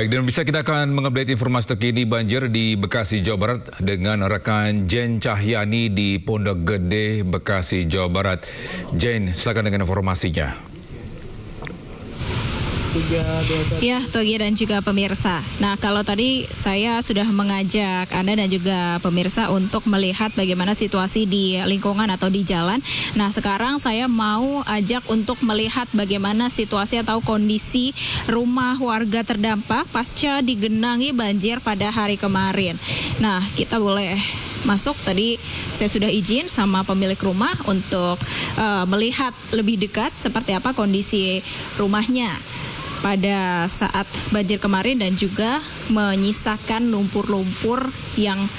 Baik, dan bisa kita akan mengupdate informasi terkini banjir di Bekasi, Jawa Barat dengan rekan Jen Cahyani di Pondok Gede, Bekasi, Jawa Barat. Jen, silakan dengan informasinya. Ya, Togi dan juga pemirsa. Nah, kalau tadi saya sudah mengajak Anda dan juga pemirsa untuk melihat bagaimana situasi di lingkungan atau di jalan. Nah, sekarang saya mau ajak untuk melihat bagaimana situasi atau kondisi rumah warga terdampak pasca digenangi banjir pada hari kemarin. Nah, kita boleh masuk. Tadi saya sudah izin sama pemilik rumah untuk melihat lebih dekat seperti apa kondisi rumahnya pada saat banjir kemarin dan juga menyisakan lumpur-lumpur yang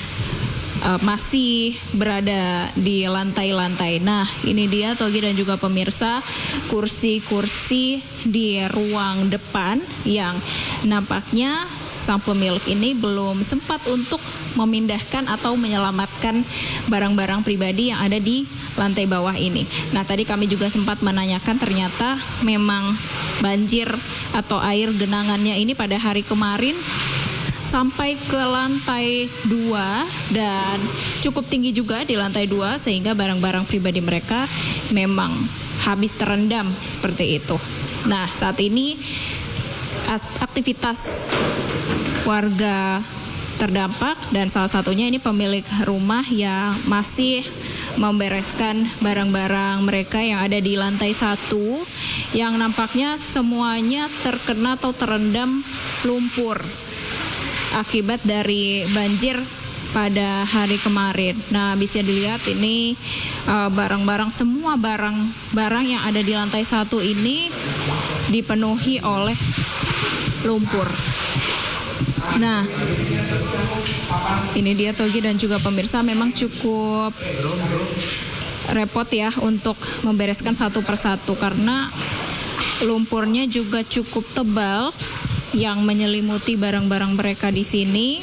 masih berada di lantai-lantai. Nah, ini dia Togi dan juga pemirsa, kursi-kursi di ruang depan yang nampaknya sang pemilik ini belum sempat untuk memindahkan atau menyelamatkan barang-barang pribadi yang ada di lantai bawah ini. Nah, tadi kami juga sempat menanyakan, ternyata memang banjir atau air genangannya ini pada hari kemarin sampai ke lantai 2 dan cukup tinggi juga di lantai 2 sehingga barang-barang pribadi mereka memang habis terendam seperti itu. Nah, saat ini aktivitas warga terdampak dan salah satunya ini pemilik rumah yang masih membereskan barang-barang mereka yang ada di lantai 1 yang nampaknya semuanya terkena atau terendam lumpur akibat dari banjir pada hari kemarin. Nah, bisa dilihat ini barang-barang, semua barang-barang yang ada di lantai 1 ini dipenuhi oleh lumpur. Nah, ini dia Togi dan juga pemirsa, memang cukup repot ya untuk membereskan satu persatu karena lumpurnya juga cukup tebal yang menyelimuti barang-barang mereka di sini.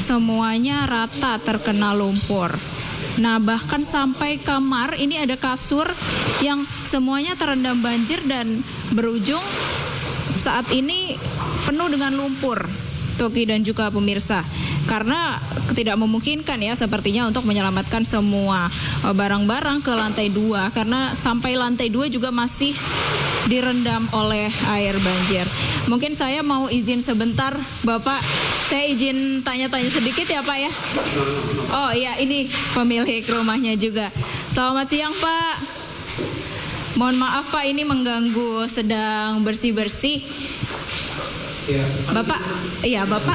Semuanya rata terkena lumpur. Nah, bahkan sampai kamar, ini ada kasur yang semuanya terendam banjir dan berujung saat ini penuh dengan lumpur, Togi dan juga pemirsa. Karena tidak memungkinkan ya sepertinya untuk menyelamatkan semua barang-barang ke lantai 2 karena sampai lantai 2 juga masih direndam oleh air banjir. Mungkin saya mau izin sebentar, Bapak. Saya izin tanya-tanya sedikit ya, Pak ya. Oh iya, ini pemilik rumahnya juga. Selamat siang, Pak. Mohon maaf Pak, ini mengganggu sedang bersih-bersih. Ya. Bapak, iya Bapak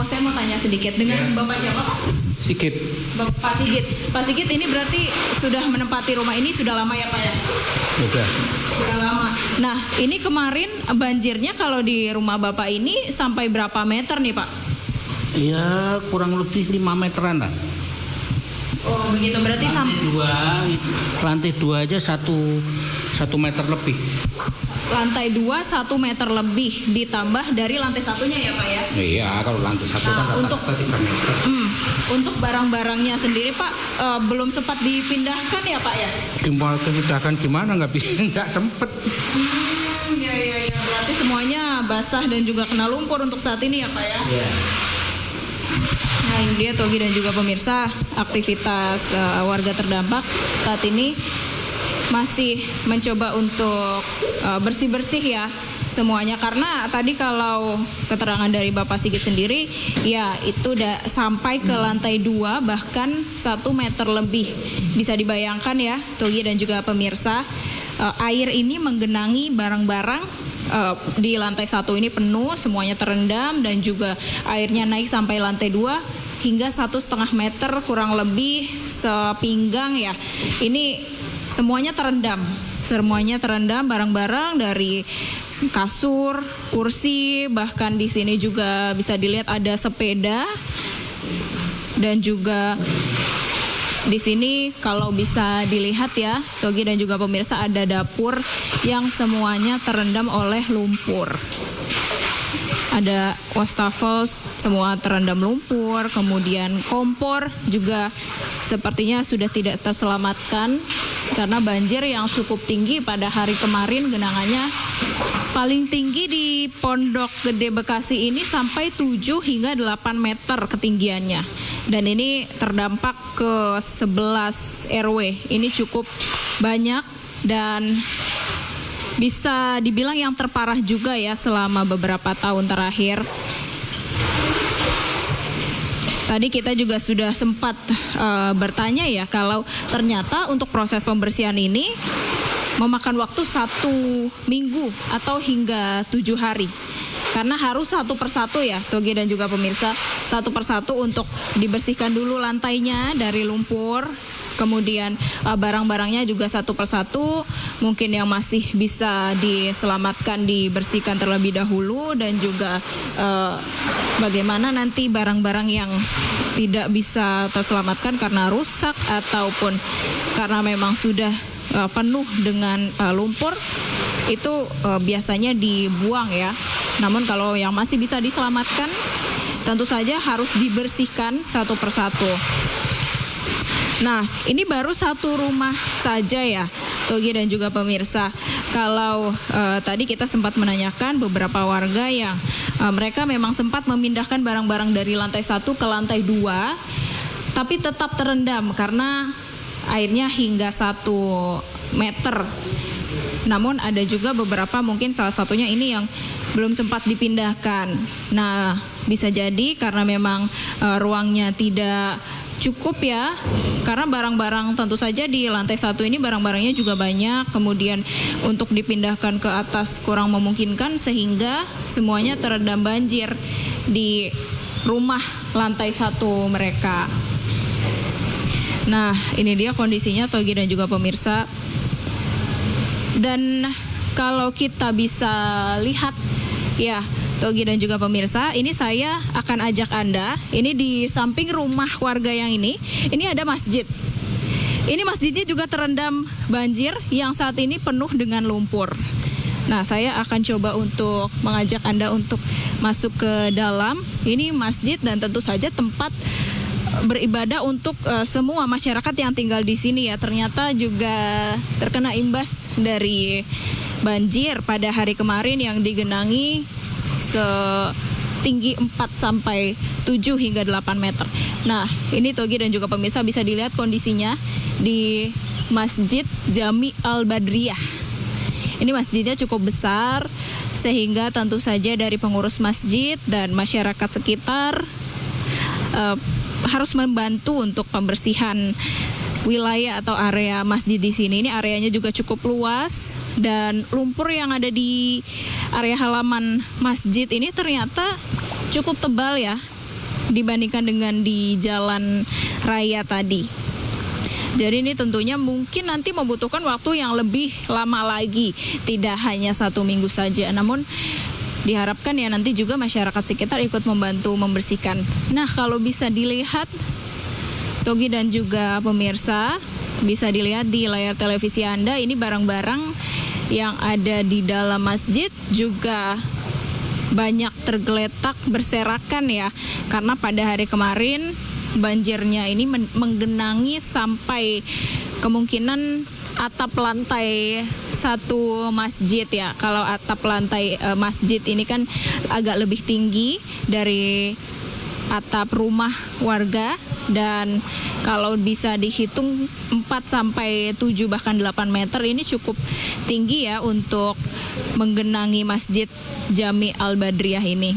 saya mau tanya sedikit dengan ya. Bapak siapa Pak? Sigit. Pak Sigit. Pak Sigit ini berarti sudah menempati rumah ini sudah lama ya Pak ya? Sudah lama. Nah, ini kemarin banjirnya kalau di rumah Bapak ini sampai berapa meter nih Pak? Ya kurang lebih 5 meteran lah. Oh begitu, berarti lantai 2 aja 1 meter lebih. Lantai 2 1 meter lebih ditambah dari lantai satunya ya Pak ya? Iya, kalau lantai 1 kan rata-rata 3 meter. Untuk barang-barangnya sendiri Pak belum sempat dipindahkan ya Pak ya? Dipindahkan gimana, nggak sempet. Ya, berarti semuanya basah dan juga kena lumpur untuk saat ini ya Pak ya? Iya. Nah, ini dia Togi dan juga pemirsa, aktivitas warga terdampak saat ini masih mencoba untuk bersih-bersih ya semuanya, karena tadi kalau keterangan dari Bapak Sigit sendiri ya itu udah sampai ke lantai 2 bahkan 1 meter lebih. Bisa dibayangkan ya Togi dan juga pemirsa, air ini menggenangi barang-barang di lantai 1 ini penuh, semuanya terendam dan juga airnya naik sampai lantai 2 hingga 1,5 meter, kurang lebih sepinggang ya. Ini semuanya terendam barang-barang dari kasur, kursi, bahkan di sini juga bisa dilihat ada sepeda dan juga di sini kalau bisa dilihat ya Togi dan juga pemirsa, ada dapur yang semuanya terendam oleh lumpur. Ada wastafel semua terendam lumpur, kemudian kompor juga sepertinya sudah tidak terselamatkan karena banjir yang cukup tinggi pada hari kemarin genangannya Paling tinggi di Pondok Gede Bekasi ini sampai 7 hingga 8 meter ketinggiannya. Dan ini terdampak ke 11 RW. Ini cukup banyak dan bisa dibilang yang terparah juga ya selama beberapa tahun terakhir. Tadi kita juga sudah sempat bertanya ya kalau ternyata untuk proses pembersihan ini memakan waktu 1 minggu atau hingga 7 hari. Karena harus satu persatu ya, Togi dan juga pemirsa, satu persatu untuk dibersihkan dulu lantainya dari lumpur. Kemudian barang-barangnya juga satu persatu, mungkin yang masih bisa diselamatkan dibersihkan terlebih dahulu, dan juga bagaimana nanti barang-barang yang tidak bisa terselamatkan karena rusak ataupun karena memang sudah penuh dengan lumpur, itu biasanya dibuang ya. Namun kalau yang masih bisa diselamatkan tentu saja harus dibersihkan satu persatu. Nah, ini baru satu rumah saja ya, Togi dan juga pemirsa. Kalau tadi kita sempat menanyakan beberapa warga yang mereka memang sempat memindahkan barang-barang dari lantai 1 ke lantai 2, tapi tetap terendam karena airnya hingga 1 meter. Namun ada juga beberapa, mungkin salah satunya ini yang belum sempat dipindahkan. Nah, bisa jadi karena memang ruangnya tidak cukup ya, karena barang-barang tentu saja di lantai 1 ini barang-barangnya juga banyak, kemudian untuk dipindahkan ke atas kurang memungkinkan sehingga semuanya terendam banjir di rumah lantai 1 mereka. Nah, ini dia kondisinya Togi dan juga pemirsa. Dan kalau kita bisa lihat ya, Togi dan juga pemirsa, ini saya akan ajak Anda, ini di samping rumah warga yang ini ada masjid. Ini masjidnya juga terendam banjir yang saat ini penuh dengan lumpur. Nah, saya akan coba untuk mengajak Anda untuk masuk ke dalam. Ini masjid dan tentu saja tempat beribadah untuk semua masyarakat yang tinggal di sini ya. Ternyata juga terkena imbas dari banjir pada hari kemarin yang digenangi setinggi 4 sampai 7 hingga 8 meter. Nah, ini Togi dan juga pemirsa bisa dilihat kondisinya di Masjid Jami Al-Badriyah. Ini masjidnya cukup besar sehingga tentu saja dari pengurus masjid dan masyarakat sekitar harus membantu untuk pembersihan wilayah atau area masjid di sini. Ini areanya juga cukup luas dan lumpur yang ada di area halaman masjid ini ternyata cukup tebal ya dibandingkan dengan di jalan raya tadi. Jadi ini tentunya mungkin nanti membutuhkan waktu yang lebih lama lagi, tidak hanya 1 minggu saja. Namun diharapkan ya nanti juga masyarakat sekitar ikut membantu membersihkan. Nah, kalau bisa dilihat Togi dan juga pemirsa, bisa dilihat di layar televisi Anda, ini barang-barang yang ada di dalam masjid juga banyak tergeletak berserakan ya, karena pada hari kemarin banjirnya ini menggenangi sampai kemungkinan atap lantai 1 masjid ya. Kalau atap lantai masjid ini kan agak lebih tinggi dari atap rumah warga, dan kalau bisa dihitung 4 sampai 7 bahkan 8 meter, ini cukup tinggi ya untuk menggenangi Masjid Jami Al-Badriyah ini.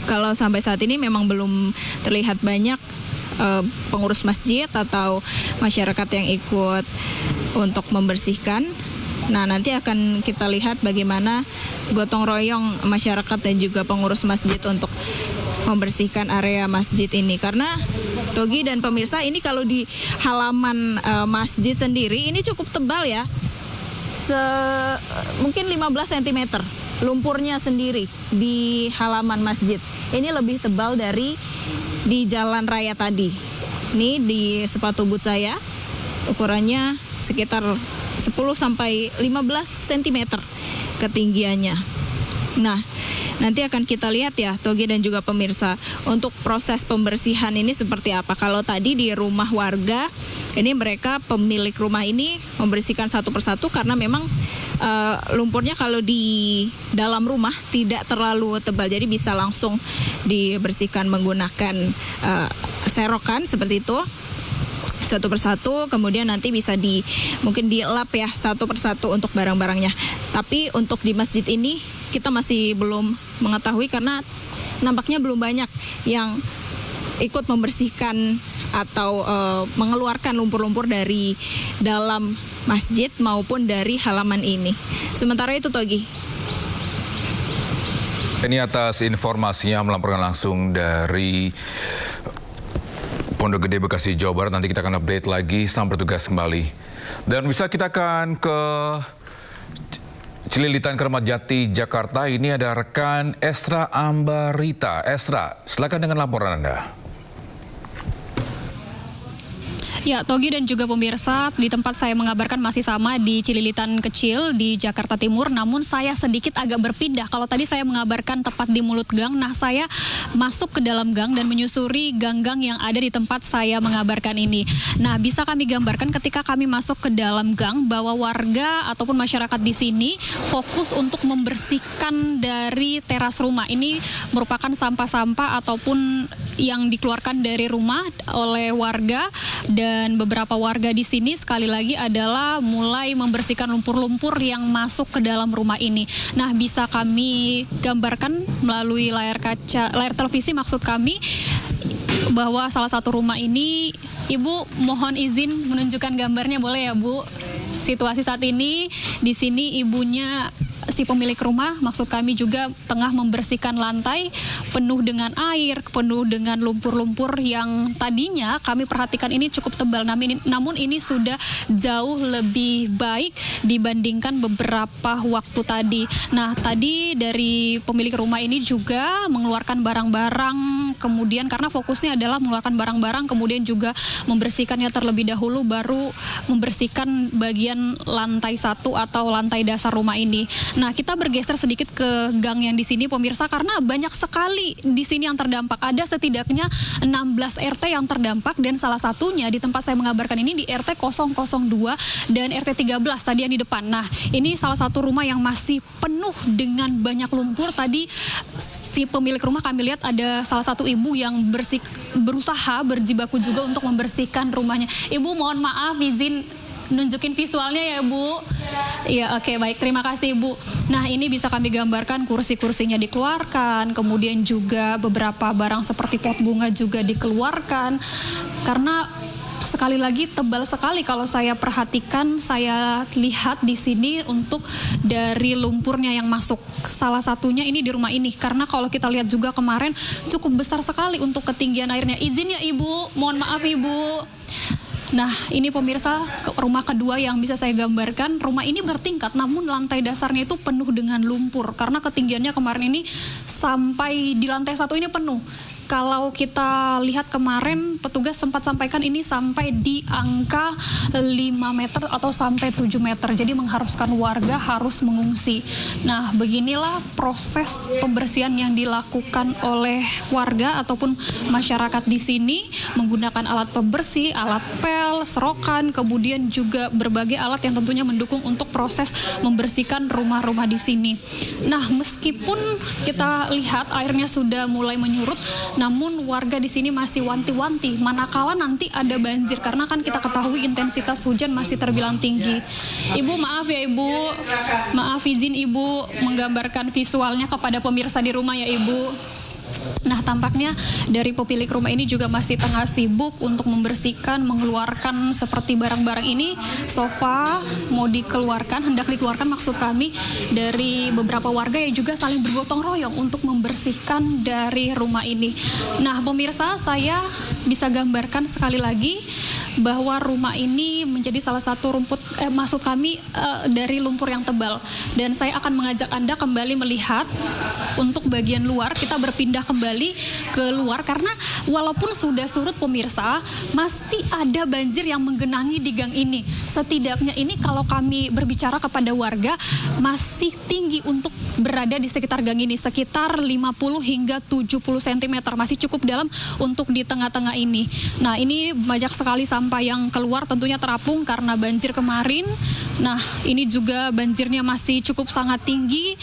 Kalau sampai saat ini memang belum terlihat banyak pengurus masjid atau masyarakat yang ikut untuk membersihkan. Nah, nanti akan kita lihat bagaimana gotong royong masyarakat dan juga pengurus masjid untuk membersihkan area masjid ini. Karena Togi dan pemirsa, ini kalau di halaman masjid sendiri ini cukup tebal ya, mungkin 15 cm lumpurnya sendiri di halaman masjid. Ini lebih tebal dari di jalan raya tadi. Ini di sepatu boot saya, ukurannya sekitar 10 sampai 15 cm ketinggiannya. Nah, nanti akan kita lihat ya Togi dan juga pemirsa, untuk proses pembersihan ini seperti apa. Kalau tadi di rumah warga, ini mereka pemilik rumah ini membersihkan satu persatu karena memang lumpurnya kalau di dalam rumah tidak terlalu tebal, jadi bisa langsung dibersihkan menggunakan serokan seperti itu satu persatu, kemudian nanti bisa mungkin dilap ya satu persatu untuk barang-barangnya. Tapi untuk di masjid ini kita masih belum mengetahui karena nampaknya belum banyak yang ikut membersihkan atau mengeluarkan lumpur-lumpur dari dalam masjid maupun dari halaman ini. Sementara itu Togi. Ini atas informasinya melaporkan langsung dari Pondok Gede, Bekasi, Jawa Barat. Nanti kita akan update lagi. Selamat bertugas kembali. Dan bisa kita akan ke Cililitan, Keramat Jati, Jakarta. Ini ada rekan Esra Ambarita. Esra, silakan dengan laporan Anda. Ya, Togi dan juga pemirsa, di tempat saya mengabarkan masih sama di Cililitan Kecil di Jakarta Timur, namun saya sedikit agak berpindah. Kalau tadi saya mengabarkan tepat di mulut gang, nah saya masuk ke dalam gang dan menyusuri gang-gang yang ada di tempat saya mengabarkan ini. Nah, bisa kami gambarkan ketika kami masuk ke dalam gang bahwa warga ataupun masyarakat di sini fokus untuk membersihkan dari teras rumah. Ini merupakan sampah-sampah ataupun yang dikeluarkan dari rumah oleh warga, dan beberapa warga di sini sekali lagi adalah mulai membersihkan lumpur-lumpur yang masuk ke dalam rumah ini. Nah, bisa kami gambarkan melalui layar televisi maksud kami bahwa salah satu rumah ini, Ibu mohon izin menunjukkan gambarnya, boleh ya Bu? Situasi saat ini di sini ibunya si pemilik rumah, maksud kami juga tengah membersihkan lantai penuh dengan air, penuh dengan lumpur-lumpur yang tadinya kami perhatikan ini cukup tebal, namun ini sudah jauh lebih baik dibandingkan beberapa waktu tadi. Nah, tadi dari pemilik rumah ini juga mengeluarkan barang-barang, kemudian karena fokusnya adalah mengeluarkan barang-barang, kemudian juga membersihkannya terlebih dahulu, baru membersihkan bagian lantai 1 atau lantai dasar rumah ini. Nah, kita bergeser sedikit ke gang yang di sini pemirsa, karena banyak sekali di sini yang terdampak. Ada setidaknya 16 RT yang terdampak, dan salah satunya di tempat saya mengabarkan ini di RT 002 dan RT 13 tadi yang di depan. Nah, ini salah satu rumah yang masih penuh dengan banyak lumpur. Tadi si pemilik rumah kami lihat ada salah satu ibu yang berusaha berjibaku juga untuk membersihkan rumahnya. Ibu mohon maaf, izin nunjukin visualnya ya Bu. Iya, oke, baik, terima kasih Bu. Nah, ini bisa kami gambarkan kursi-kursinya dikeluarkan, kemudian juga beberapa barang seperti pot bunga juga dikeluarkan, karena sekali lagi tebal sekali kalau saya perhatikan, saya lihat di sini untuk dari lumpurnya yang masuk. Salah satunya ini di rumah ini, karena kalau kita lihat juga kemarin cukup besar sekali untuk ketinggian airnya. Izin ya Ibu, mohon maaf Ibu. Nah, ini pemirsa rumah kedua yang bisa saya gambarkan. Rumah ini bertingkat, namun lantai dasarnya itu penuh dengan lumpur karena ketinggiannya kemarin ini sampai di lantai 1 ini penuh. Kalau kita lihat kemarin, petugas sempat sampaikan ini sampai di angka 5 meter atau sampai 7 meter. Jadi mengharuskan warga harus mengungsi. Nah, beginilah proses pembersihan yang dilakukan oleh warga ataupun masyarakat di sini menggunakan alat pembersih, alat pel, serokan, kemudian juga berbagai alat yang tentunya mendukung untuk proses membersihkan rumah-rumah di sini. Nah, meskipun kita lihat airnya sudah mulai menyurut, namun warga di sini masih wanti-wanti manakala nanti ada banjir, karena kan kita ketahui intensitas hujan masih terbilang tinggi. Ibu maaf ya Ibu, maaf izin Ibu menggambarkan visualnya kepada pemirsa di rumah ya Ibu. Nah, tampaknya dari pemilik rumah ini juga masih tengah sibuk untuk membersihkan, mengeluarkan seperti barang-barang ini, sofa mau dikeluarkan, hendak dikeluarkan maksud kami, dari beberapa warga yang juga saling bergotong royong untuk membersihkan dari rumah ini. Nah, pemirsa, saya bisa gambarkan sekali lagi bahwa rumah ini menjadi salah satu dari lumpur yang tebal, dan saya akan mengajak Anda kembali melihat untuk bagian luar kita berpindah kembali ke luar karena walaupun sudah surut pemirsa, masih ada banjir yang menggenangi di gang ini. Setidaknya ini kalau kami berbicara kepada warga masih tinggi untuk berada di sekitar gang ini, sekitar 50 hingga 70 cm, masih cukup dalam untuk di tengah-tengah ini. Nah, ini banyak sekali sampah yang keluar, tentunya terapung karena banjir kemarin. Nah, ini juga banjirnya masih cukup sangat tinggi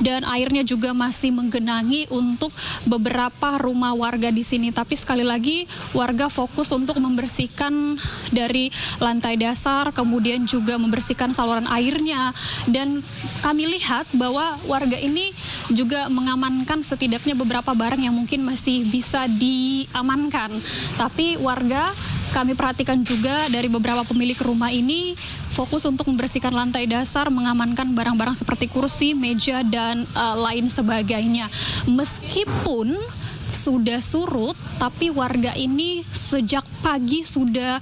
dan airnya juga masih menggenangi untuk beberapa rumah warga di sini. Tapi sekali lagi warga fokus untuk membersihkan dari lantai dasar, kemudian juga membersihkan saluran airnya. Dan kami lihat bahwa warga ini juga mengamankan setidaknya beberapa barang yang mungkin masih bisa diamankan. Tapi warga, kami perhatikan juga dari beberapa pemilik rumah ini fokus untuk membersihkan lantai dasar, mengamankan barang-barang seperti kursi, meja, dan lain sebagainya. Meskipun sudah surut, tapi warga ini sejak pagi sudah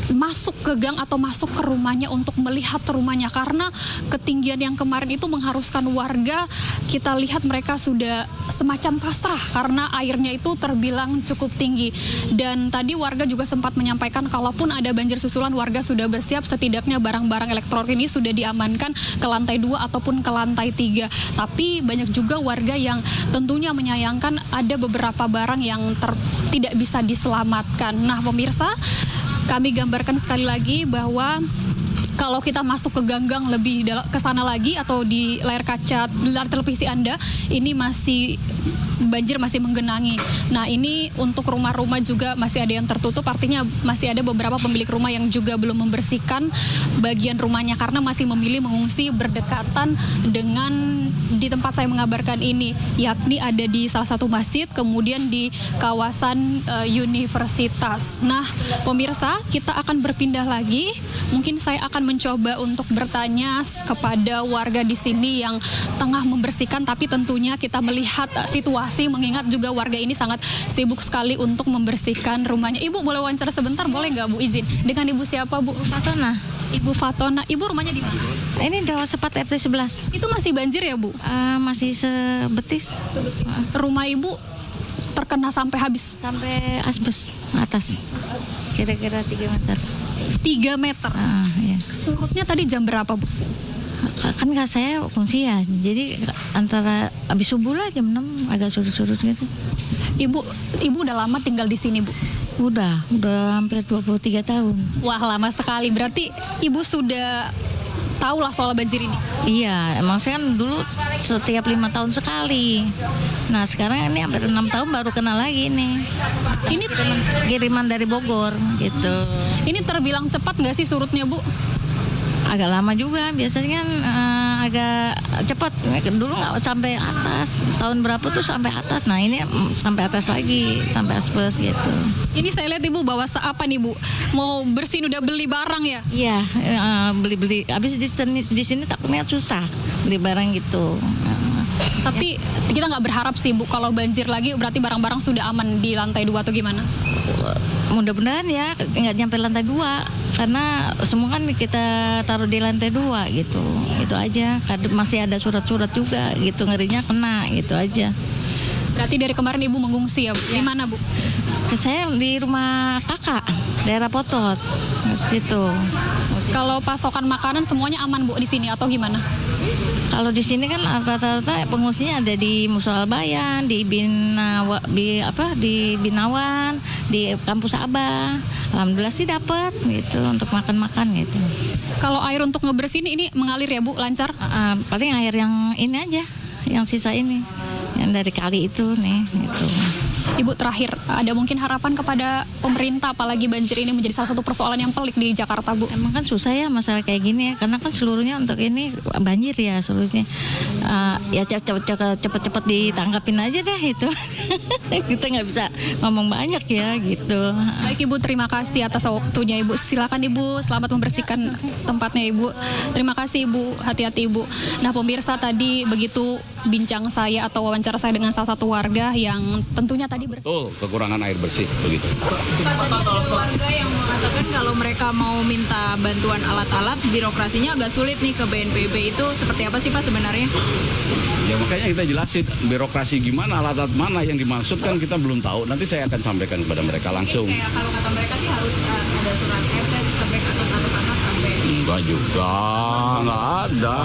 masuk ke gang atau masuk ke rumahnya untuk melihat rumahnya karena ketinggian yang kemarin itu mengharuskan warga, kita lihat mereka sudah semacam pasrah karena airnya itu terbilang cukup tinggi. Dan tadi warga juga sempat menyampaikan kalaupun ada banjir susulan, warga sudah bersiap, setidaknya barang-barang elektronik ini sudah diamankan ke lantai 2 ataupun ke lantai 3. Tapi banyak juga warga yang tentunya menyayangkan ada beberapa barang yang tidak bisa diselamatkan. Nah, pemirsa, kami gambarkan sekali lagi bahwa kalau kita masuk ke gang-gang lebih ke sana lagi atau di layar kaca layar televisi Anda, ini masih banjir masih menggenangi. Nah, ini untuk rumah-rumah juga masih ada yang tertutup, artinya masih ada beberapa pemilik rumah yang juga belum membersihkan bagian rumahnya karena masih memilih mengungsi berdekatan dengan di tempat saya mengabarkan ini, yakni ada di salah satu masjid, kemudian di kawasan universitas. Nah, pemirsa, kita akan berpindah lagi. Mungkin saya akan mencoba untuk bertanya kepada warga di sini yang tengah membersihkan, tapi tentunya kita melihat situasi, mengingat juga warga ini sangat sibuk sekali untuk membersihkan rumahnya. Ibu, boleh wawancara sebentar, boleh nggak Bu izin? Dengan Ibu siapa, Bu? Fatona. Ibu Fatona. Ibu rumahnya di mana? Ini Dawat Sepat RT 11. Itu masih banjir ya, Bu? Masih sebetis. Rumah Ibu terkena sampai habis? Sampai asbes atas. Kira-kira 3 meter. 3 meter? Ya. Surutnya tadi jam berapa, Bu? Kan nggak saya fungsi ya, jadi antara habis subuh lah jam 6 agak surut-surut gitu. Ibu udah lama tinggal di sini, Bu? Udah hampir 23 tahun. Wah, lama sekali. Berarti Ibu sudah tahu lah soal banjir ini? Iya, emang saya kan dulu setiap 5 tahun sekali. Nah, sekarang ini hampir 6 tahun baru kena lagi nih. Ini Kiriman dari Bogor gitu. Ini terbilang cepat nggak sih surutnya, Bu? Agak lama juga, biasanya kan agak cepat. Dulu nggak sampai atas, tahun berapa tuh sampai atas. Nah, ini sampai atas lagi, sampai asbes gitu. Ini saya lihat Ibu bawa apa nih, Bu? Mau bersihin, udah beli barang ya? Iya, beli-beli. Habis di sini takutnya susah beli barang gitu. Tapi kita nggak berharap sih, Bu, kalau banjir lagi berarti barang-barang sudah aman di lantai 2 atau gimana? Mudah-mudahan ya nggak nyampe lantai 2 karena semua kan kita taruh di lantai 2 gitu. Itu aja. Masih ada surat-surat juga gitu, ngerinya kena gitu aja. Berarti dari kemarin Ibu mengungsi ya, Bu? Di mana, Bu? Saya di rumah kakak, daerah Potot, situ. Kalau pasokan makanan semuanya aman, Bu, di sini atau gimana? Kalau di sini kan rata-rata pengungsinya ada di Musola Bayan, di Binawan, di Kampus Abah. Alhamdulillah sih dapat gitu untuk makan-makan gitu. Kalau air untuk ngebersihin ini mengalir ya, Bu, lancar? Paling air yang ini aja, yang sisa ini, yang dari kali itu nih gitu. Ibu, terakhir, ada mungkin harapan kepada pemerintah, apalagi banjir ini menjadi salah satu persoalan yang pelik di Jakarta, Bu? Emang kan susah ya masalah kayak gini ya, karena kan seluruhnya untuk ini banjir ya seluruhnya. Ya cepet-cepet ditanggapin aja deh itu. Kita nggak bisa ngomong banyak ya gitu. Baik, Ibu, terima kasih atas waktunya, Ibu. Silakan, Ibu, selamat membersihkan tempatnya, Ibu. Terima kasih, Ibu, hati-hati, Ibu. Nah, pemirsa, tadi begitu bincang saya atau wawancara saya dengan salah satu warga yang tentunya tadi betul kekurangan air bersih begitu. Warga yang mengatakan kalau mereka mau minta bantuan alat-alat, birokrasinya agak sulit nih ke BNPB, itu seperti apa sih Pak sebenarnya? Ya makanya kita jelasin birokrasi gimana, alat-alat mana yang dimaksud kan kita belum tahu. Nanti saya akan sampaikan kepada mereka langsung. Kayak kalau kata mereka sih harus ada surat RT sampai ke atas sampai. Enggak juga, nggak ada.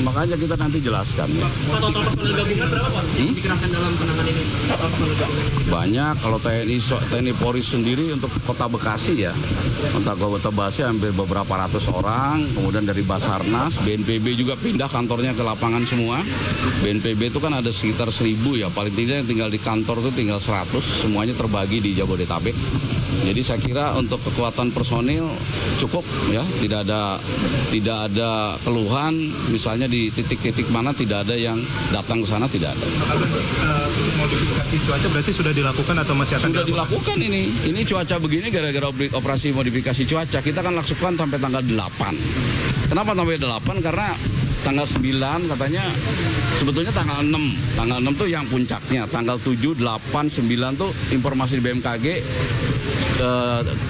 Makanya kita nanti jelaskan. Ya. Pak, total personel gabungan berapa Pak? Yang dikerahkan dalam penanganan ini? Total personel gabungan. Banyak, kalau TNI Polri sendiri untuk Kota Bekasi ya. Untuk Kota Bekasi hampir beberapa ratus orang. Kemudian dari Basarnas, BNPB juga pindah kantornya ke lapangan semua. BNPB itu kan ada sekitar 1.000 ya. Paling tidak yang tinggal di kantor itu tinggal 100. Semuanya terbagi di Jabodetabek. Jadi saya kira untuk kekuatan personil cukup ya. Tidak ada keluhan. Misalnya di titik-titik mana tidak ada yang datang ke sana, tidak ada. Modifikasi cuaca berarti sudah dilakukan atau masih akan Sudah dilakukan ini. Ini cuaca begini gara-gara operasi modifikasi cuaca. Kita kan lakukan sampai tanggal 8. Kenapa sampai 8? Karena tanggal 9 katanya sebetulnya tanggal 6. Tanggal 6 tuh yang puncaknya. Tanggal 7, 8, 9 tuh informasi di BMKG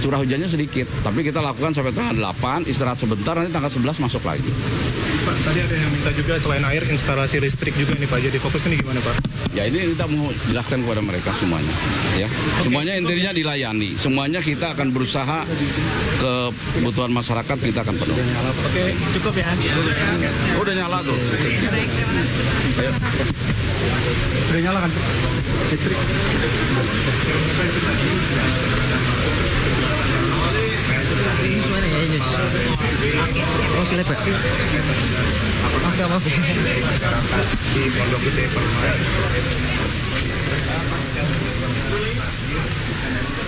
curah hujannya sedikit. Tapi kita lakukan sampai tanggal 8, istirahat sebentar, nanti tanggal 11 masuk lagi. Pak, tadi ada yang minta juga selain air instalasi listrik juga nih Pak. Jadi fokusnya ini gimana Pak? Ya ini kita mau jelaskan kepada mereka semuanya. Ya, semuanya intinya dilayani. Semuanya kita akan berusaha kebutuhan masyarakat kita akan penuhi. Oke, cukup ya. Udah nyala tuh. Ayo. Udah nyala kan listrik? Ini suaranya ya, Jus. Oh, silakan. Oke, maaf ya. Di Pondok Gede Permai.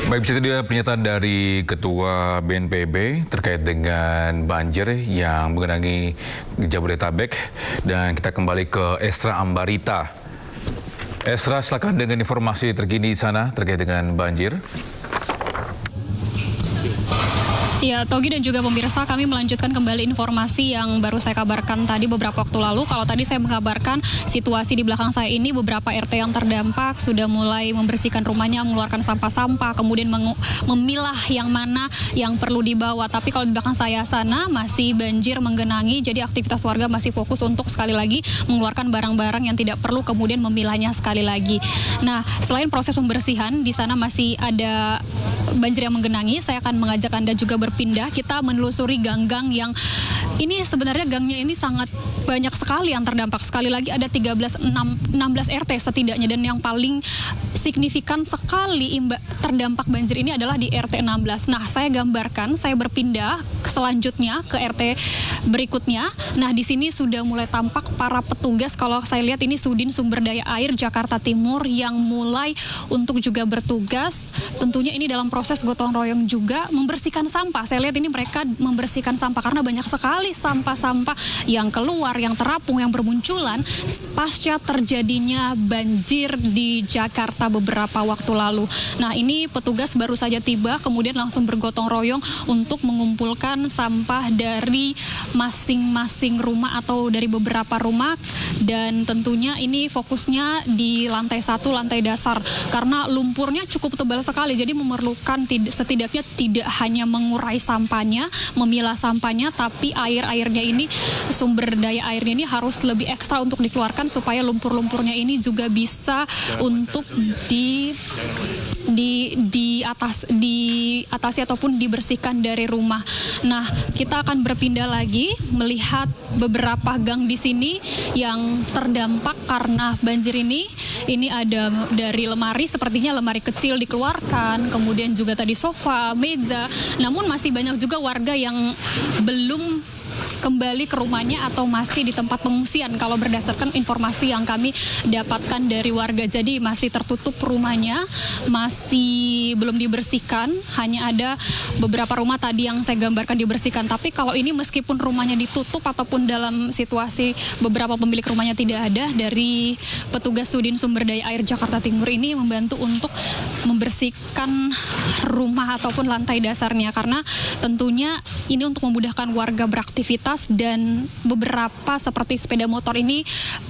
Baik, itu dia pernyataan dari Ketua BNPB terkait dengan banjir yang mengenangi Jabodetabek. Dan kita kembali ke Esra Ambarita. Esra, silakan dengan informasi terkini di sana terkait dengan banjir. Ya, Togi dan juga pemirsa, kami melanjutkan kembali informasi yang baru saya kabarkan tadi beberapa waktu lalu. Kalau tadi saya mengabarkan situasi di belakang saya ini, beberapa RT yang terdampak sudah mulai membersihkan rumahnya, mengeluarkan sampah-sampah, kemudian memilah yang mana yang perlu dibawa. Tapi kalau di belakang saya sana masih banjir menggenangi, jadi aktivitas warga masih fokus untuk sekali lagi mengeluarkan barang-barang yang tidak perlu, kemudian memilahnya sekali lagi. Nah, selain proses pembersihan, di sana masih ada banjir yang menggenangi. Saya akan mengajak Anda juga berpindah, kita menelusuri gang-gang yang ini sebenarnya gangnya ini sangat banyak sekali yang terdampak. Sekali lagi ada 16 RT setidaknya, dan yang paling signifikan sekali terdampak banjir ini adalah di RT 16. Nah, saya gambarkan, saya berpindah selanjutnya ke RT berikutnya. Nah, di sini sudah mulai tampak para petugas. Kalau saya lihat ini Sudin Sumber Daya Air Jakarta Timur yang mulai untuk juga bertugas. Tentunya ini dalam proses gotong royong juga membersihkan sampah. Saya lihat ini mereka membersihkan sampah karena banyak sekali sampah-sampah yang keluar, yang terapung, yang bermunculan pasca terjadinya banjir di Jakarta beberapa waktu lalu. Nah, ini petugas baru saja tiba, kemudian langsung bergotong royong untuk mengumpulkan sampah dari masing-masing rumah atau dari beberapa rumah, dan tentunya ini fokusnya di lantai 1, lantai dasar, karena lumpurnya cukup tebal sekali, jadi memerlukan setidaknya tidak hanya mengurai sampahnya, memilah sampahnya, tapi airnya ini, sumber daya airnya ini harus lebih ekstra untuk dikeluarkan supaya lumpur-lumpurnya ini juga bisa untuk diatasi ataupun dibersihkan dari rumah. Nah, kita akan berpindah lagi melihat beberapa gang di sini yang terdampak karena banjir ini. Ini ada dari lemari, sepertinya lemari kecil dikeluarkan, kemudian juga tadi sofa, meja. Namun masih banyak juga warga yang belum kembali ke rumahnya atau masih di tempat pengungsian kalau berdasarkan informasi yang kami dapatkan dari warga. Jadi masih tertutup rumahnya, masih belum dibersihkan, hanya ada beberapa rumah tadi yang saya gambarkan dibersihkan. Tapi kalau ini meskipun rumahnya ditutup ataupun dalam situasi beberapa pemilik rumahnya tidak ada, dari petugas Sudin Sumber Daya Air Jakarta Timur ini membantu untuk membersihkan rumah ataupun lantai dasarnya, karena tentunya ini untuk memudahkan warga beraktivitas, dan beberapa seperti sepeda motor ini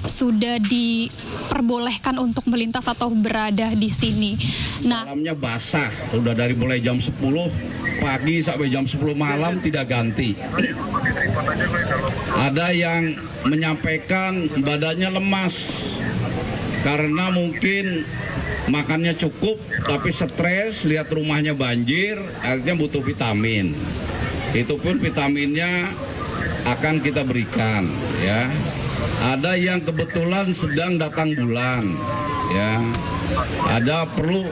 sudah diperbolehkan untuk melintas atau berada di sini. Nah, Malamnya basah, udah dari mulai jam 10 pagi sampai jam 10 malam tidak ganti. Ada yang menyampaikan badannya lemas karena mungkin makannya cukup tapi stres, lihat rumahnya banjir, akhirnya butuh vitamin. Itu pun vitaminnya akan kita berikan, ya. Ada yang kebetulan sedang datang bulan, ya. Ada perlu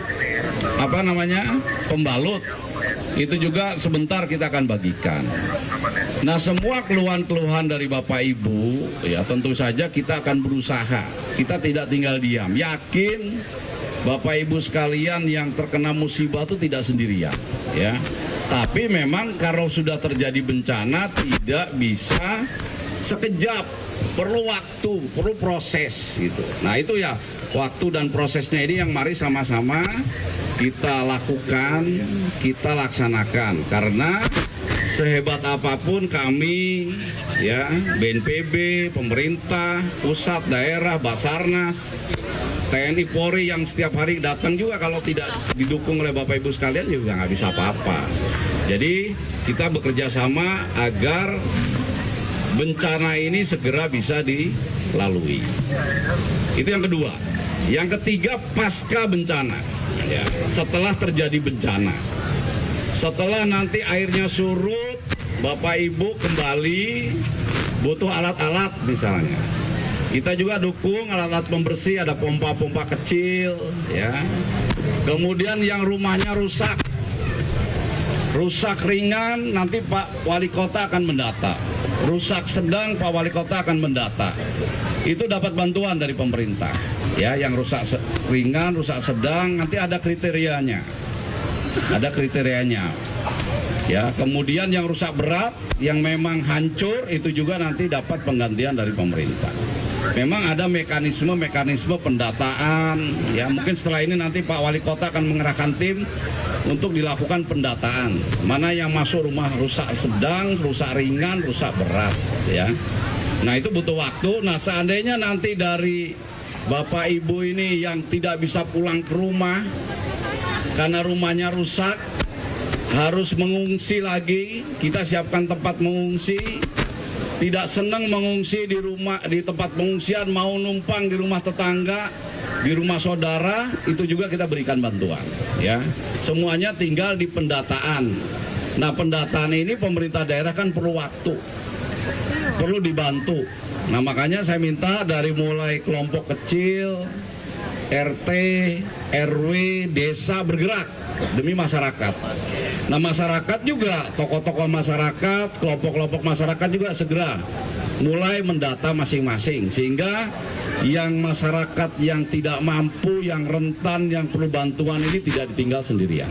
pembalut. Itu juga sebentar kita akan bagikan. Nah, semua keluhan-keluhan dari Bapak Ibu, ya tentu saja kita akan berusaha. Kita tidak tinggal diam. Yakin Bapak Ibu sekalian yang terkena musibah itu tidak sendirian, ya. Tapi memang kalau sudah terjadi bencana tidak bisa sekejap, perlu waktu, perlu proses gitu. Nah, itu ya waktu dan prosesnya ini yang mari sama-sama kita lakukan, kita laksanakan. Karena sehebat apapun kami, ya BNPB, pemerintah, pusat, daerah, Basarnas, TNI Polri yang setiap hari datang juga kalau tidak didukung oleh Bapak Ibu sekalian juga nggak bisa apa-apa. Jadi kita bekerja sama agar bencana ini segera bisa dilalui. Itu yang kedua. Yang ketiga, pasca bencana. Ya, setelah terjadi bencana, setelah nanti airnya surut, Bapak Ibu kembali butuh alat-alat misalnya. Kita juga dukung alat-alat pembersih, ada pompa-pompa kecil, ya. Kemudian yang rumahnya rusak ringan, nanti Pak Wali Kota akan mendata. Rusak sedang, Pak Wali Kota akan mendata. Itu dapat bantuan dari pemerintah. Ya, yang rusak ringan, rusak sedang, nanti ada kriterianya. Ada kriterianya. Ya, kemudian yang rusak berat, yang memang hancur, itu juga nanti dapat penggantian dari pemerintah. Memang ada mekanisme pendataan. Ya, mungkin setelah ini nanti Pak Wali Kota akan mengerahkan tim untuk dilakukan pendataan. Mana yang masuk rumah rusak sedang, rusak ringan, rusak berat. Ya. Nah, itu butuh waktu. Nah, seandainya nanti dari Bapak Ibu ini yang tidak bisa pulang ke rumah karena rumahnya rusak, harus mengungsi lagi, kita siapkan tempat mengungsi. Tidak senang mengungsi di rumah, di tempat pengungsian, mau numpang di rumah tetangga, di rumah saudara, itu juga kita berikan bantuan, ya. Semuanya tinggal di pendataan. Nah, pendataan ini pemerintah daerah kan perlu waktu, perlu dibantu. Nah, makanya saya minta dari mulai kelompok kecil, RT, RW, desa bergerak demi masyarakat. Nah, masyarakat juga, tokoh-tokoh masyarakat, kelompok-kelompok masyarakat juga segera mulai mendata masing-masing. Sehingga yang masyarakat yang tidak mampu, yang rentan, yang perlu bantuan ini tidak ditinggal sendirian.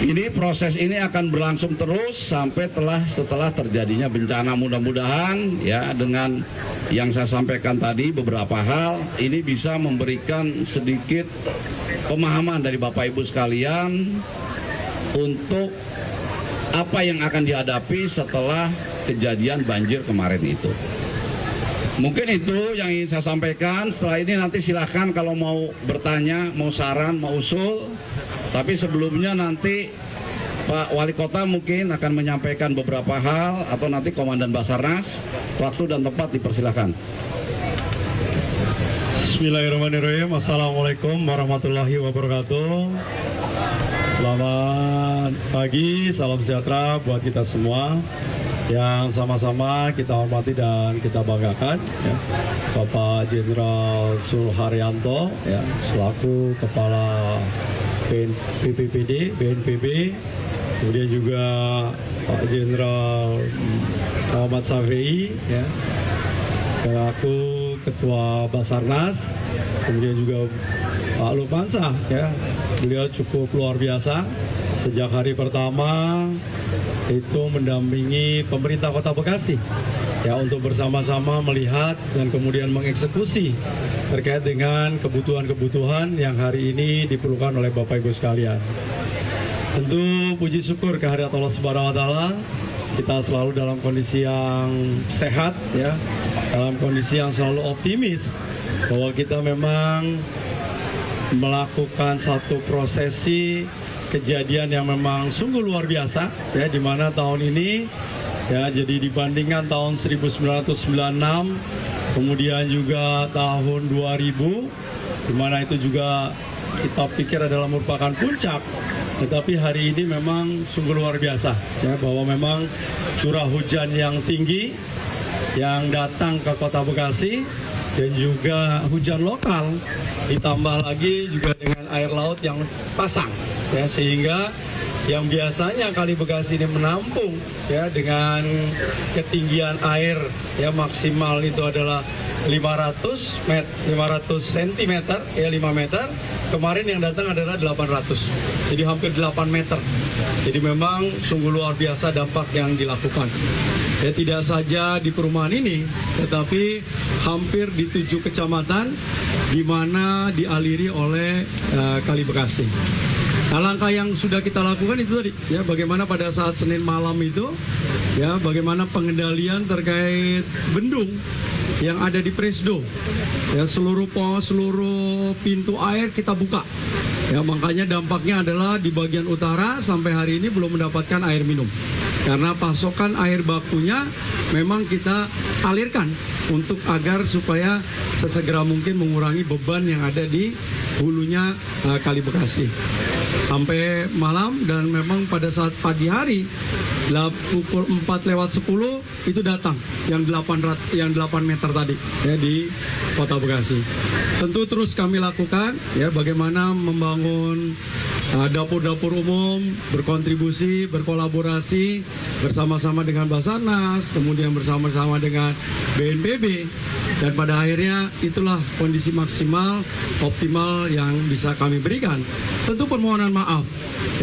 Ini proses ini akan berlangsung terus sampai setelah terjadinya bencana. Mudah-mudahan ya dengan yang saya sampaikan tadi beberapa hal ini bisa memberikan sedikit pemahaman dari Bapak Ibu sekalian untuk apa yang akan dihadapi setelah kejadian banjir kemarin itu. Mungkin itu yang ingin saya sampaikan. Setelah ini nanti silahkan kalau mau bertanya, mau saran, mau usul. Tapi sebelumnya nanti Pak Wali Kota mungkin akan menyampaikan beberapa hal atau nanti Komandan Basarnas. Waktu dan tempat dipersilahkan. Bismillahirrahmanirrahim. Assalamualaikum warahmatullahi wabarakatuh. Selamat pagi, salam sejahtera buat kita semua yang sama-sama kita hormati dan kita banggakan, ya. Bapak Jenderal Suharyanto, ya, selaku Kepala BNPB, kemudian juga Pak Jenderal Muhammad Syafi'i, ya, selaku Ketua Basarnas, kemudian juga Pak Lupansah, ya, beliau cukup luar biasa. Sejak hari pertama itu mendampingi pemerintah Kota Bekasi, ya, untuk bersama-sama melihat dan kemudian mengeksekusi terkait dengan kebutuhan-kebutuhan yang hari ini diperlukan oleh Bapak Ibu sekalian. Tentu puji syukur kehadirat Allah Subhanahu wa taala, kita selalu dalam kondisi yang sehat, ya, dalam kondisi yang selalu optimis bahwa kita memang melakukan satu prosesi kejadian yang memang sungguh luar biasa, ya, di mana tahun ini Ya, jadi dibandingkan tahun 1996, kemudian juga tahun 2000, di mana itu juga kita pikir adalah merupakan puncak. Tetapi hari ini memang sungguh luar biasa, ya, bahwa memang curah hujan yang tinggi yang datang ke Kota Bekasi dan juga hujan lokal ditambah lagi juga dengan air laut yang pasang, ya, sehingga yang biasanya Kali Bekasi ini menampung, ya, dengan ketinggian air, ya, maksimal itu adalah 500 cm, ya, 5 meter. Kemarin yang datang adalah 800, jadi hampir 8 meter. Jadi memang sungguh luar biasa dampak yang dilakukan. Ya, tidak saja di perumahan ini, tetapi hampir di 7 kecamatan di mana dialiri oleh Kali Bekasi. Nah, langkah yang sudah kita lakukan itu tadi, ya, bagaimana pada saat Senin malam itu, ya, bagaimana pengendalian terkait bendung yang ada di Presdo, ya, seluruh pintu air kita buka, ya, makanya dampaknya adalah di bagian utara sampai hari ini belum mendapatkan air minum karena pasokan air bakunya memang kita alirkan untuk agar supaya sesegera mungkin mengurangi beban yang ada di hulunya Kali Bekasi sampai malam. Dan memang pada saat pagi hari pukul 4:10 itu datang yang 8 meter tadi, ya, di Kota Bekasi. Tentu terus kami lakukan, ya, bagaimana membangun dapur-dapur umum, berkontribusi, berkolaborasi bersama-sama dengan Basarnas, kemudian bersama-sama dengan BNPB, dan pada akhirnya itulah kondisi maksimal optimal yang bisa kami berikan. Tentu permohonan maaf,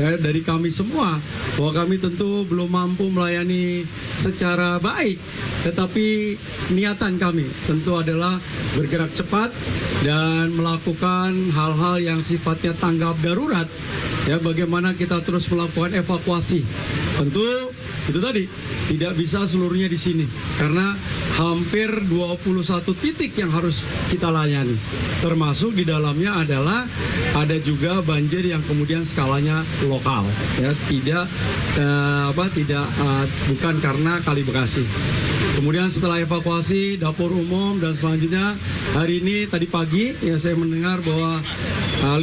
ya, dari kami semua bahwa kami tentu belum mampu melayani secara baik, tetapi niatan kami tentu adalah bergerak cepat dan melakukan hal-hal yang sifatnya tanggap darurat, ya, bagaimana kita terus melakukan evakuasi. Tentu itu tadi tidak bisa seluruhnya di sini karena hampir 21 titik yang harus kita layani, termasuk di dalamnya adalah ada juga banjir yang kemudian skalanya lokal, ya, bukan karena Kali Bekasi. Kemudian setelah evakuasi dapur umum dan selanjutnya hari ini tadi pagi, ya, saya mendengar bahwa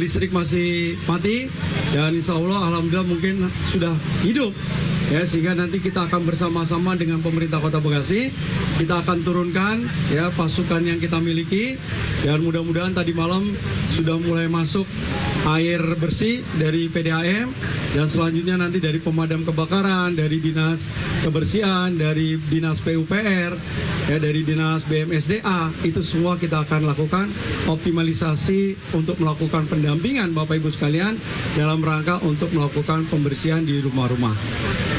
listrik masih mati dan insya Allah alhamdulillah mungkin sudah hidup, ya, sehingga nanti kita akan bersama-sama dengan pemerintah Kota Bekasi kita akan turunkan, ya, pasukan yang kita miliki dan mudah-mudahan tadi malam sudah mulai masuk air bersih dari PDAM dan selanjutnya nanti dari pemadam kebakaran, dari dinas kebersihan, dari dinas PUPR, ya, dari dinas BMSDA, itu semua kita akan lakukan optimalisasi untuk melakukan pendampingan Bapak Ibu sekalian dalam rangka untuk melakukan pembersihan di rumah-rumah.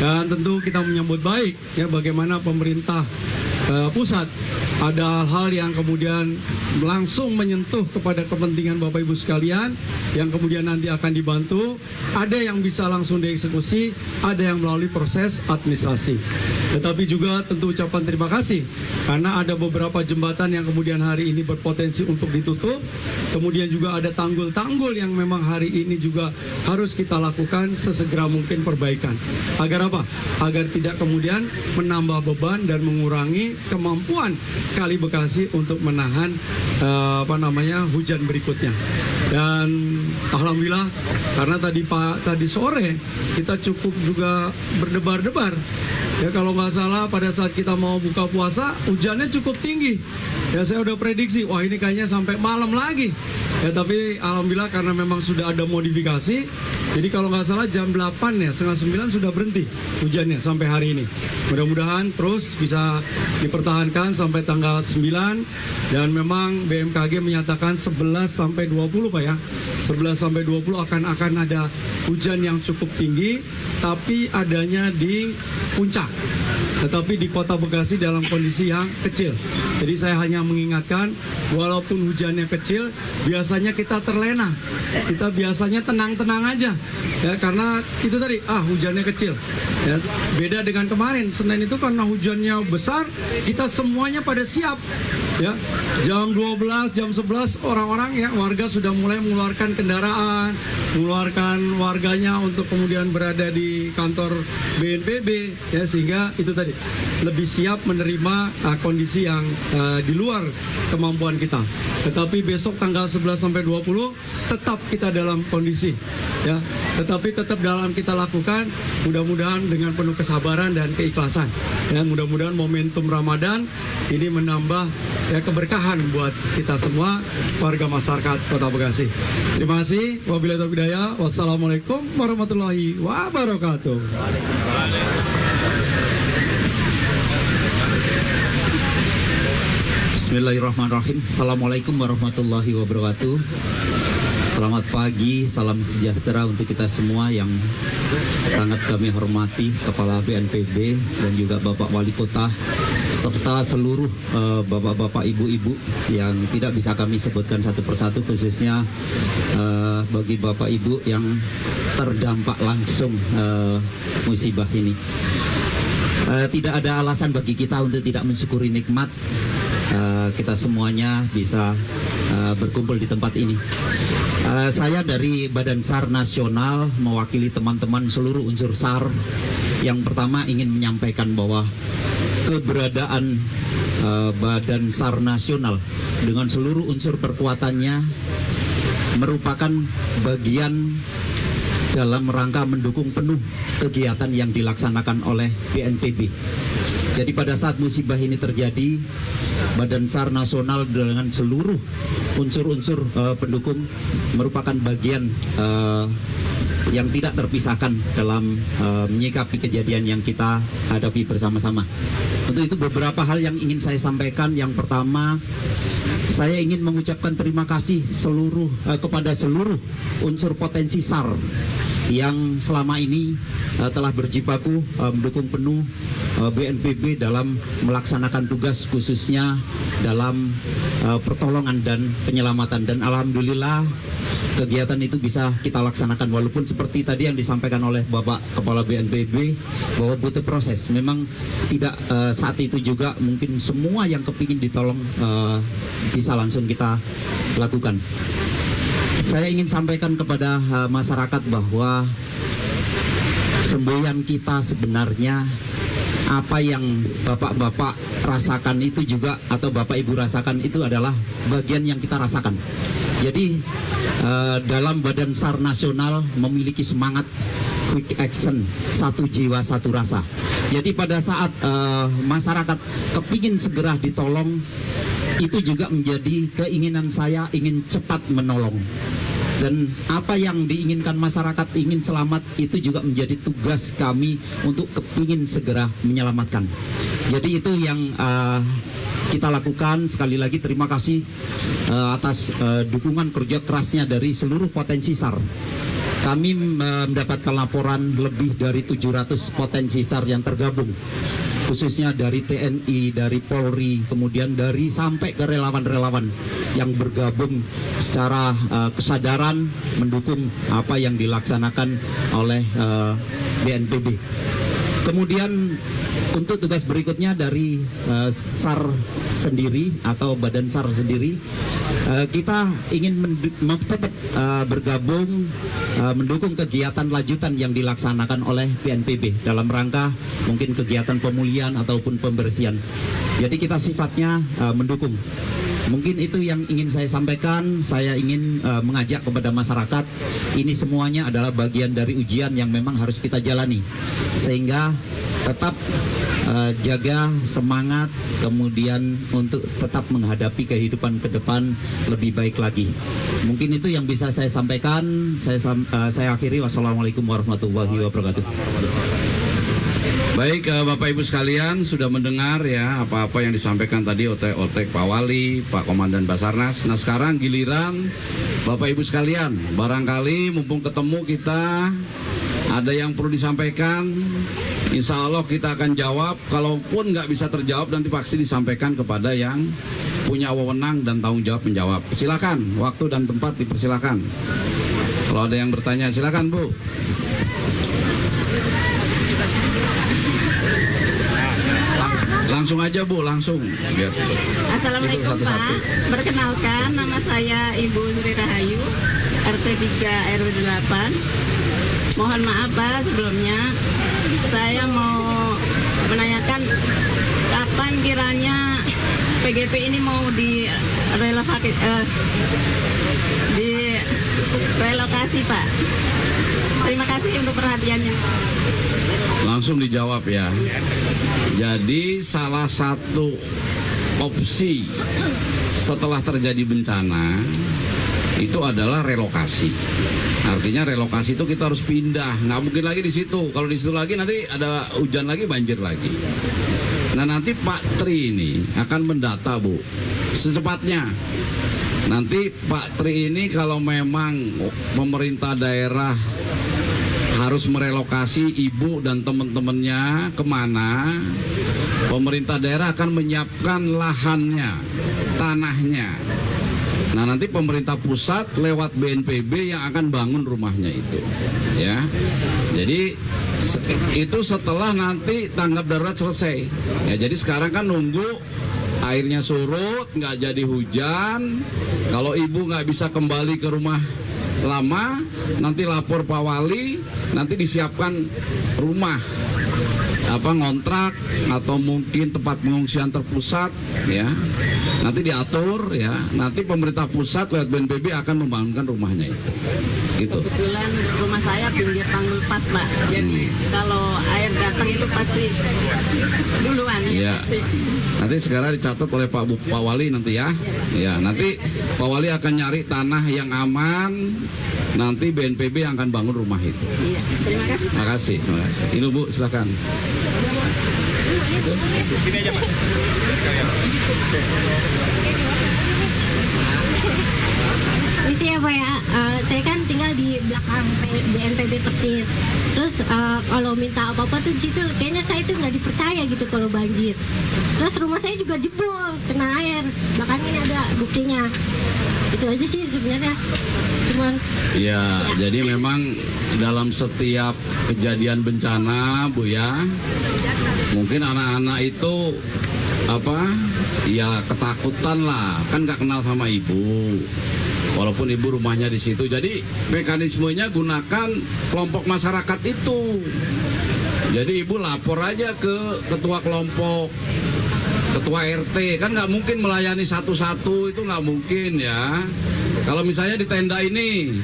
Dan tentu kita menyambut baik, ya, bagaimana pemerintah pusat ada hal yang kemudian langsung menyentuh kepada kepentingan Bapak Ibu sekalian yang kemudian nanti akan dibantu. Ada yang bisa langsung dieksekusi, ada yang melalui proses administrasi. Tetapi juga tentu ucapan terima kasih karena ada beberapa jembatan yang kemudian hari ini berpotensi untuk ditutup. Kemudian juga ada tanggul-tanggul yang memang hari ini juga harus kita lakukan sesegera mungkin perbaikan. Agar apa? Agar tidak kemudian menambah beban dan mengurangi kemampuan Kali Bekasi untuk menahan hujan berikutnya. Dan alhamdulillah karena tadi sore kita cukup juga berdebar-debar. Ya, kalau nggak salah pada saat kita mau buka puasa hujannya cukup tinggi. Ya, saya udah prediksi, wah ini kayaknya sampai malam lagi. Ya, tapi alhamdulillah karena memang sudah ada modifikasi. Jadi kalau nggak salah jam 8 ya, setengah 9 sudah berhenti hujannya sampai hari ini. Mudah-mudahan terus bisa dipertahankan sampai tanggal 9 dan memang BMKG menyatakan 11 sampai 20 Pak, ya. 11 sampai 20 akan ada hujan yang cukup tinggi tapi adanya di puncak. Tetapi di Kota Bekasi dalam kondisi yang kecil. Jadi saya hanya mengingatkan walaupun hujannya kecil biasanya kita terlena. Kita biasanya tenang-tenang aja. Ya, karena itu tadi hujannya kecil. Ya, beda dengan kemarin Senin itu karena hujannya besar, kita semuanya pada siap. ya. Jam 12, jam 11 orang-orang ya warga sudah mulai mengeluarkan kendaraan, mengeluarkan warganya untuk kemudian berada di kantor BNPB ya, sehingga itu tadi lebih siap menerima kondisi yang di luar kemampuan kita. Tetapi besok tanggal 11 sampai 20 tetap kita dalam kondisi ya, tetapi tetap dalam kita lakukan, mudah-mudahan dengan penuh kesabaran dan keikhlasan ya. Mudah-mudahan momentum Ramadan ini menambah ya keberkahan buat kita semua warga masyarakat Kota Bekasi. Terima kasih. Wabillahi taufiq hidayah. Wassalamualaikum warahmatullahi wabarakatuh. Bismillahirrahmanirrahim. Assalamualaikum warahmatullahi wabarakatuh. Selamat pagi, salam sejahtera untuk kita semua yang sangat kami hormati, Kepala BNPB dan juga Bapak Wali Kota, serta seluruh bapak-bapak, ibu-ibu yang tidak bisa kami sebutkan satu persatu, khususnya bagi bapak ibu yang terdampak langsung musibah ini. Tidak ada alasan bagi kita untuk tidak mensyukuri nikmat kita semuanya bisa berkumpul di tempat ini. Saya dari Badan SAR Nasional mewakili teman-teman seluruh unsur SAR. Yang pertama ingin menyampaikan bahwa keberadaan Badan SAR Nasional dengan seluruh unsur perkuatannya merupakan bagian dalam rangka mendukung penuh kegiatan yang dilaksanakan oleh BNPB. Jadi pada saat musibah ini terjadi, Badan SAR Nasional dengan seluruh unsur-unsur pendukung merupakan bagian yang tidak terpisahkan dalam menyikapi kejadian yang kita hadapi bersama-sama. Untuk itu beberapa hal yang ingin saya sampaikan. Yang pertama, saya ingin mengucapkan terima kasih kepada seluruh unsur potensi SAR yang selama ini telah berjibaku mendukung penuh BNPB dalam melaksanakan tugas, khususnya dalam pertolongan dan penyelamatan. Dan alhamdulillah kegiatan itu bisa kita laksanakan, walaupun seperti tadi yang disampaikan oleh Bapak Kepala BNPB bahwa butuh proses. Memang tidak saat itu juga mungkin semua yang kepingin ditolong bisa langsung kita lakukan. Saya ingin sampaikan kepada masyarakat bahwa semboyan kita sebenarnya apa yang bapak-bapak rasakan itu juga, atau bapak ibu rasakan itu adalah bagian yang kita rasakan. Jadi dalam Badan SAR Nasional memiliki semangat quick action, satu jiwa satu rasa. Jadi pada saat masyarakat kepingin segera ditolong, itu juga menjadi keinginan saya ingin cepat menolong. Dan apa yang diinginkan masyarakat ingin selamat, itu juga menjadi tugas kami untuk kepingin segera menyelamatkan. Jadi itu yang kita lakukan. Sekali lagi terima kasih atas dukungan kerja kerasnya dari seluruh potensi SAR. Kami mendapatkan laporan lebih dari 700 potensi SAR yang tergabung, khususnya dari TNI, dari Polri, kemudian dari sampai ke relawan-relawan yang bergabung secara kesadaran mendukung apa yang dilaksanakan oleh BNPB. Kemudian untuk tugas berikutnya dari SAR sendiri atau Badan SAR sendiri, kita ingin tetap bergabung mendukung kegiatan lanjutan yang dilaksanakan oleh BNPB dalam rangka mungkin kegiatan pemulihan ataupun pembersihan. Jadi kita sifatnya mendukung. Mungkin itu yang ingin saya sampaikan. Saya ingin mengajak kepada masyarakat, ini semuanya adalah bagian dari ujian yang memang harus kita jalani, sehingga tetap jaga semangat, kemudian untuk tetap menghadapi kehidupan ke depan lebih baik lagi. Mungkin itu yang bisa saya sampaikan. Saya akhiri. Wassalamualaikum warahmatullahi wabarakatuh. Baik, Bapak Ibu sekalian, sudah mendengar ya apa-apa yang disampaikan tadi otek-otek Pak Wali, Pak Komandan Basarnas. Nah sekarang giliran Bapak Ibu sekalian, barangkali mumpung ketemu kita ada yang perlu disampaikan, insya Allah kita akan jawab. Kalaupun nggak bisa terjawab, nanti pasti disampaikan kepada yang punya wewenang dan tanggung jawab menjawab. Silakan, waktu dan tempat dipersilakan. Kalau ada yang bertanya, silakan Bu. Langsung aja Bu, langsung. Biar. Assalamualaikum Pak. Perkenalkan, nama saya Ibu Sri Rahayu, RT 3 RW 8. Mohon maaf Pak sebelumnya. Saya mau menanyakan kapan kiranya PGP ini mau direlokasi Pak. Terima kasih untuk perhatiannya. Langsung dijawab ya. Jadi salah satu opsi setelah terjadi bencana itu adalah relokasi. Artinya relokasi itu kita harus pindah, nggak mungkin lagi di situ. Kalau di situ lagi nanti ada hujan lagi, banjir lagi. Nah nanti Pak Tri ini akan mendata Bu, secepatnya. Nanti Pak Tri ini kalau memang pemerintah daerah harus merelokasi ibu dan teman-temannya kemana, pemerintah daerah akan menyiapkan lahannya, tanahnya. Nah nanti pemerintah pusat lewat BNPB yang akan bangun rumahnya itu, ya. Jadi itu setelah nanti tanggap darurat selesai. Ya jadi sekarang kan nunggu airnya surut, nggak jadi hujan. Kalau ibu nggak bisa kembali ke rumah lama, nanti lapor Pak Wali, nanti disiapkan rumah ngontrak atau mungkin tempat pengungsian terpusat, ya. Nanti diatur, ya. Nanti pemerintah pusat lewat BNPB akan membangunkan rumahnya itu. Gitu. Kebetulan rumah saya pinggir tanggul pas Pak. Jadi kalau air datang itu pasti duluan ya. Pasti. Nanti sekarang dicatat oleh Pak Wali nanti ya. Ya, nanti Pak Wali akan nyari tanah yang aman. Nanti BNPB yang akan bangun rumah itu. Iya, terima kasih. Terima kasih, terima kasih. Ini Bu, silakan. Sini aja Mas. Misi ya Pak ya, saya kan tinggal di belakang BNPB persis. Terus kalau minta apa-apa tuh di situ, kayaknya saya tuh nggak dipercaya gitu kalau banjir. Terus rumah saya juga jebol, kena air. Bahkan ini ada buktinya. Itu aja sih sebenarnya. Cuman. Ya, jadi memang dalam setiap kejadian bencana, Bu ya, mungkin anak-anak itu ya ketakutan lah, kan nggak kenal sama ibu. Walaupun ibu rumahnya di situ, jadi mekanismenya gunakan kelompok masyarakat itu. Jadi ibu lapor aja ke ketua kelompok, ketua RT, kan nggak mungkin melayani satu-satu, itu nggak mungkin ya. Kalau misalnya di tenda ini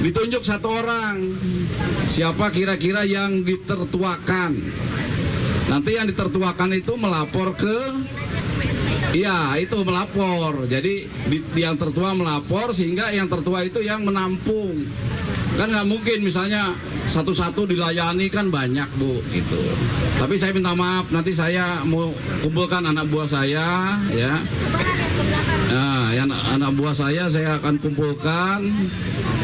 ditunjuk satu orang, siapa kira-kira yang ditertuakan. Nanti yang ditertuakan itu melapor ke, iya itu melapor. Jadi yang tertua melapor sehingga yang tertua itu yang menampung. Kan nggak mungkin misalnya satu-satu dilayani, kan banyak Bu gitu. Tapi saya minta maaf, nanti saya mau kumpulkan anak buah saya ya. Nah, yang anak buah saya akan kumpulkan.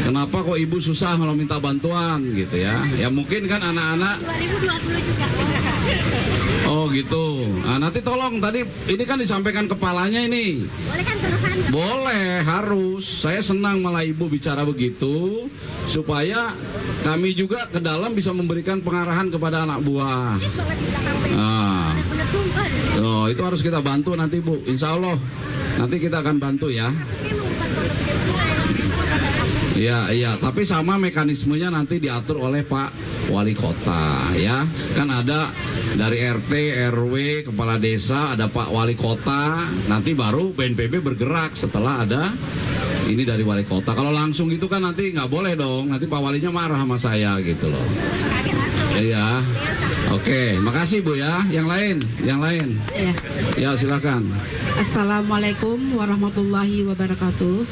Kenapa kok ibu susah kalau minta bantuan gitu ya? Ya mungkin kan anak-anak. 2020 juga. Oh gitu. Nah, nanti tolong tadi ini kan disampaikan kepalanya ini. Boleh kan keluhan? Boleh, harus. Saya senang malah ibu bicara begitu supaya kami juga ke dalam bisa memberikan pengarahan kepada anak buah. Nah, oh, itu harus kita bantu nanti Bu. Insya Allah nanti kita akan bantu ya. Iya, tapi sama mekanismenya nanti diatur oleh Pak Wali Kota ya. Kan ada dari RT, RW, Kepala Desa, ada Pak Wali Kota. Nanti baru BNPB bergerak setelah ada ini dari Wali Kota. Kalau langsung gitu kan nanti nggak boleh dong. Nanti Pak Walinya marah sama saya gitu loh. Iya. Oke, makasih Bu ya. Yang lain. Iya. Ya silakan. Assalamualaikum warahmatullahi wabarakatuh.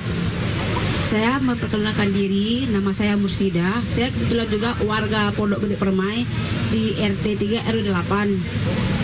Saya memperkenalkan diri, nama saya Mursida. Saya kebetulan juga warga Pondok Gede Permai di RT 3 RW 8.